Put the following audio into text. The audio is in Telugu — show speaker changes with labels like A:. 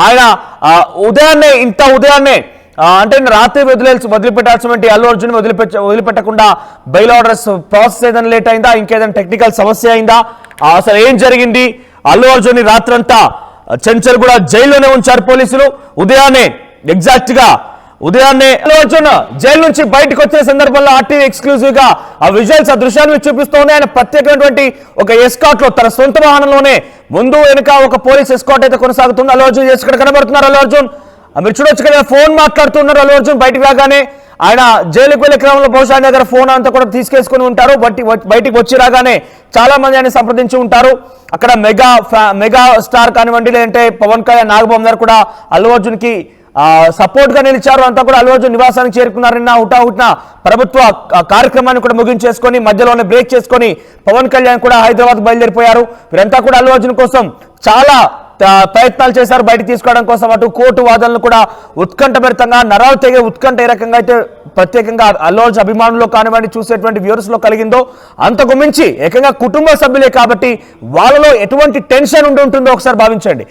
A: ఆయన ఉదయాన్నే అంటే రాత్రి వదిలిపెట్టాల్సినటువంటి అల్లు అర్జున్ వదిలిపెట్టకుండా బెయిల్ ఆర్డర్స్ ప్రాసెస్ ఏదైనా లేట్ అయిందా, ఇంకేదైనా టెక్నికల్ సమస్య అయిందా, అసలు ఏం జరిగింది? అల్లు అర్జున్ రాత్రంతా చెంచల్గూడ జైల్లోనే ఉంచారు పోలీసులు. ఉదయాన్నే అల్లు అర్జున్ జైలు నుంచి బయటకు వచ్చే సందర్భంలో ఆర్టీవీ ఎక్స్క్లూజివ్ గా ఆ విజువల్స్, ఆ దృశ్యాలను చూపిస్తోంది. ఆయన ప్రత్యేకమైనటువంటి ఒక ఎస్కాట్ లో తన సొంత వాహనంలోనే ముందు వెనుక ఒక పోలీస్ ఎస్కాట్ అయితే కొనసాగుతుంది. అల్లు అర్జున్ ఇక్కడ కనబడుతున్నారు. అల్లు అర్జున్ మీరు చూడొచ్చు కదా, ఫోన్ మాట్లాడుతున్నారు. అల్లు అర్జున్ బయటకు రాగానే ఆయన జైలుకు వెళ్లే క్రమంలో బహుశా ఆయన దగ్గర ఫోన్ అంతా కూడా తీసుకేసుకుని ఉంటారు. బయటికి వచ్చి రాగానే చాలా మంది ఆయన సంప్రదించి ఉంటారు. అక్కడ మెగా స్టార్ కానివ్వండి, లేదంటే పవన్ కళ్యాణ్, నాగబాబు గారు కూడా అల్లు అర్జున్ కి సపోర్ట్ గా నిలిచారు. అంతా కూడా అల్లు అర్జున్ నివాసానికి చేరుకున్నారు. నిన్న హుటాహుటిన ప్రభుత్వ కార్యక్రమాన్ని కూడా ముగించేసుకొని మధ్యలోనే బ్రేక్ చేసుకొని పవన్ కళ్యాణ్ కూడా హైదరాబాద్ బయలుదేరిపోయారు. వీరంతా కూడా అల్లు అర్జున్ కోసం చాలా ప్రయత్నాలు చేశారు బయటకు తీసుకోవడం కోసం. అటు కోర్టు వాదనలు కూడా ఉత్కంఠభరితంగా, నరాలు తెగే ఉత్కంఠ ఏ రకంగా అయితే ప్రత్యేకంగా అల్లు అర్జున్ అభిమానులు కానివ్వండి, చూసేటువంటి వ్యూవర్స్ లో కలిగిందో అంతకు మించి ఏకంగా కుటుంబ సభ్యులే కాబట్టి వాళ్ళలో ఎటువంటి టెన్షన్ ఉంటుందో ఒకసారి భావించండి.